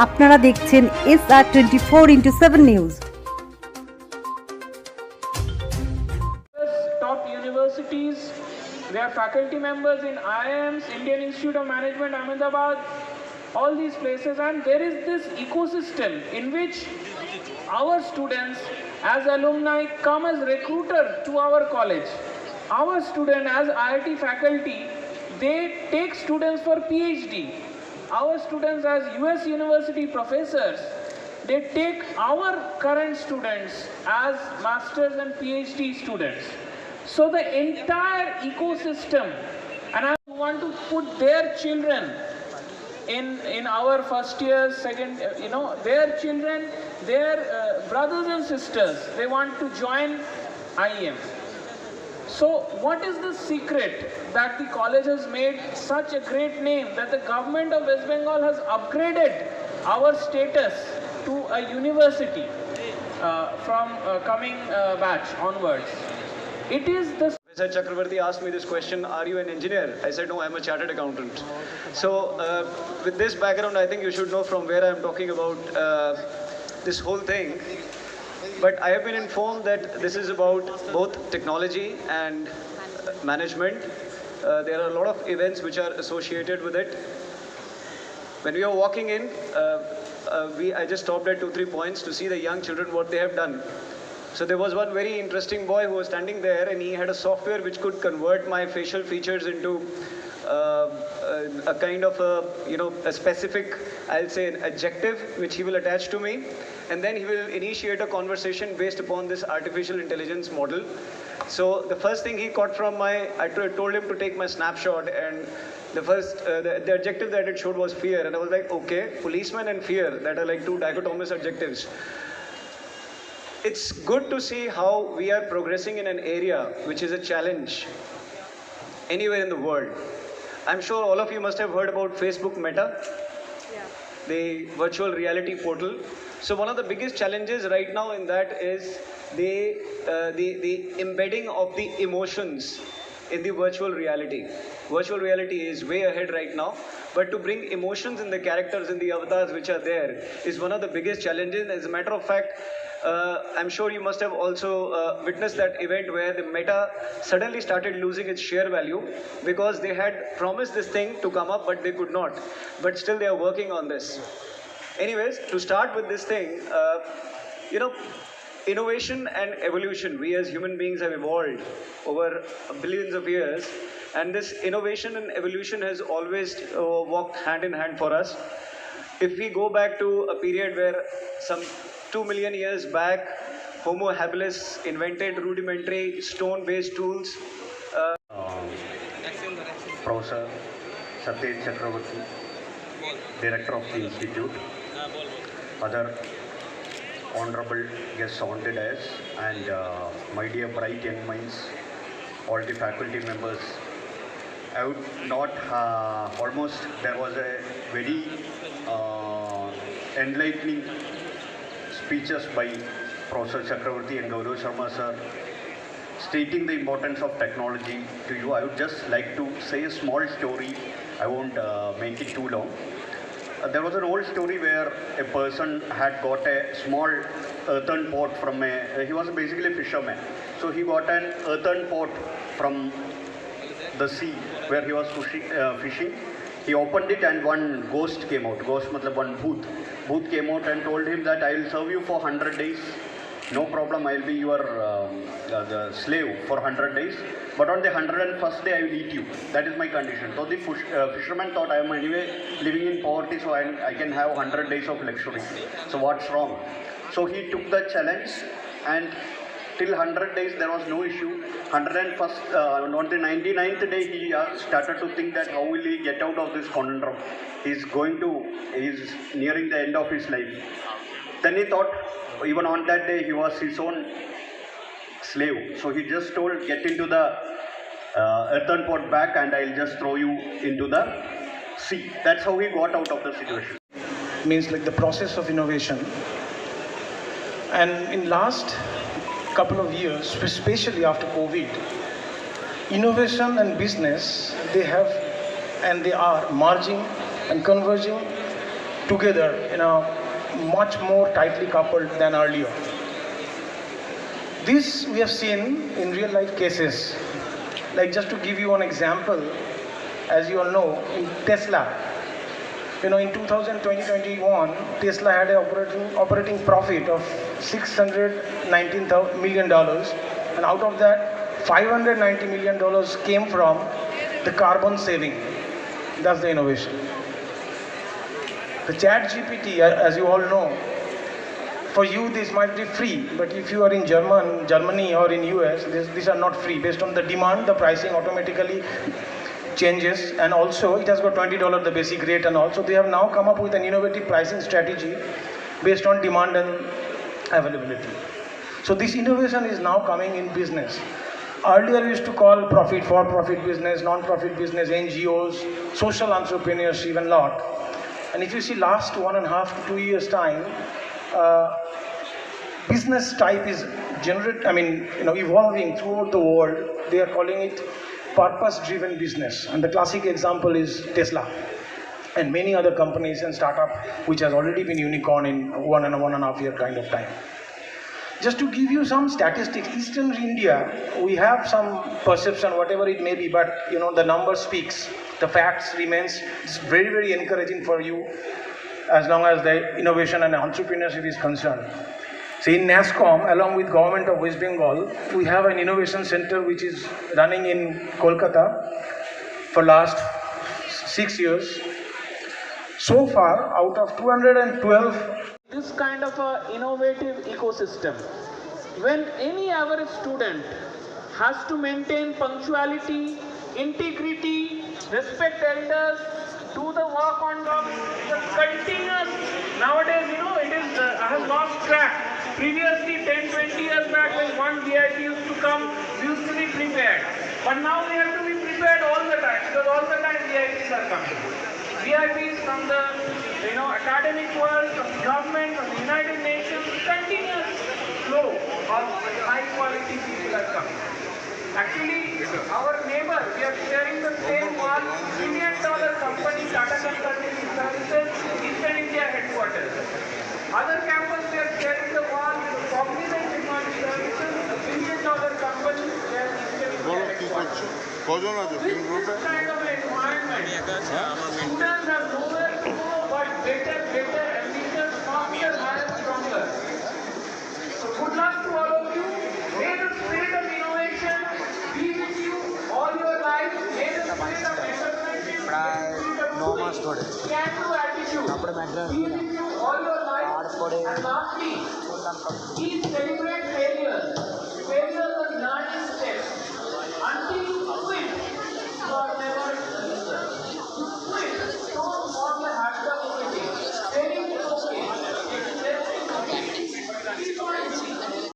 আপনারা দেখছেন SR24x7 news. Top universities, they are faculty members in IEMs, Indian Institute of Management, Ahmedabad, all these places, and there is this ecosystem in which our students as alumni come as recruiter to our college. Our student as IIT faculty, they take students for PhD. Our students as US university professors, they take our current students as masters and PhD students. So the entire ecosystem, and I want to put their children in our first year, second, their children, their brothers and sisters, they want to join IEM. So what is the secret that the college has made such a great name, that the government of West Bengal has upgraded our status to a university from coming batch onwards? It is the... Mr. Chakravarti asked me this question, are you an engineer? I said, no, I'm a chartered accountant. So with this background, I think you should know from where I'm talking about this whole thing. But I have been informed that this is about both technology and management. There are a lot of events which are associated with it. When we are walking in, I just stopped at 2-3 points to see the young children, what they have done. So there was one very interesting boy who was standing there, and he had a software which could convert my facial features into a kind of a specific, I'll say, an adjective which he will attach to me, and then he will initiate a conversation based upon this artificial intelligence model. So the first thing he caught from I told him to take my snapshot, and the adjective that it showed was fear, and I was like, okay, policeman and fear, that are like two dichotomous adjectives. It's good to see how we are progressing in an area which is a challenge anywhere in the world. I'm sure all of you must have heard about Facebook Meta, the virtual reality portal. So one of the biggest challenges right now in that is the embedding of the emotions in the virtual reality. Virtual reality is way ahead right now, but to bring emotions in the characters, in the avatars which are there, is one of the biggest challenges. As a matter of fact, I'm sure you must have also witnessed that event where the Meta suddenly started losing its share value because they had promised this thing to come up, but they could not. But still they are working on this. Anyways, to start with this thing, innovation and evolution, we as human beings have evolved over billions of years, and this innovation and evolution has always walked hand in hand for us. If we go back to a period where some 2 million years back, Homo habilis invented rudimentary stone-based tools. Professor Satyaj Chakravarti, Director of the Institute, other honorable guests on the dais, and my dear bright young minds, all the faculty members. I would not, there was a very enlightening speeches by Professor Chakravarti and Gaurav Sharma sir, stating the importance of technology to you. I would just like to say a small story. I won't make it too long. There was an old story where a person had got a small earthen pot from he was basically a fisherman. So he got an earthen pot from the sea where he was fishing. He opened it and one ghost came out. Ghost matlab one bhoot. Bhoot came out and told him that I will serve you for 100 days. No problem, I will be your the slave for 100 days. But on the 101st day, I will eat you. That is my condition. So the fisherman thought, I am anyway living in poverty, so I can have 100 days of luxury. So what's wrong? So he took the challenge, and till 100 days there was no issue. 101st, on the 99th day, he started to think that how will he get out of this conundrum? He's nearing the end of his life. Then he thought, even on that day, he was his own slave. So he just told, get into the earthen pot back and I'll just throw you into the sea. That's how he got out of the situation. Means like the process of innovation. And in last couple of years, especially after COVID, innovation and business, they are merging and converging together in a much more tightly coupled than earlier. This we have seen in real life cases. Like just to give you an example, as you all know, in Tesla, in 2021, Tesla had an operating profit of $619 million, and out of that, $590 million came from the carbon saving. That's the innovation. The Chat GPT, as you all know, for you this might be free, but if you are in Germany or in US, these are not free. Based on the demand, the pricing automatically changes, and also it has got $20 the basic rate, and also they have now come up with an innovative pricing strategy based on demand and availability. So this innovation is now coming in business. Earlier we used to call profit for-profit business, non-profit business, NGOs, social entrepreneurship and lot. And if you see last 1.5 to 2 years time, business type is evolving throughout the world. They are calling it purpose-driven business, and the classic example is Tesla and many other companies and startup which has already been unicorn in 1.5 year kind of time. Just to give you some statistics, Eastern India, we have some perception, whatever it may be, but the number speaks. The facts remains. It's very, very encouraging for you as long as the innovation and entrepreneurship is concerned. So in NASCOM, along with Government of West Bengal, we have an innovation center which is running in Kolkata for last 6 years. So far, out of 212, this kind of a innovative ecosystem, when any average student has to maintain punctuality, integrity, respect elders, do the work on job, the continuous, nowadays, it is, has lost track. Previously, 10-20 years back, when one VIP used to come, we used to be prepared. But now we have to be prepared all the time, because all the time VIPs are coming. VIPs from the academic world, from the government, from the United Nations, continuous flow of high quality people are coming. Actually, our neighbor, we are sharing the same wall, $1 billion company, Tata Consulting Services, Eastern India headquarters. Other campus, we are sharing the wall with Cognizant Technology Services, $1 billion company, where Eastern India headquarters. With this kind of environment, students have nowhere to go but better, ambitious, faster, higher, stronger. So good luck to all of you. May the spirit of innovation be with you all your life. May the spirit of entrepreneurship, can-do attitude be with you all your life. And lastly,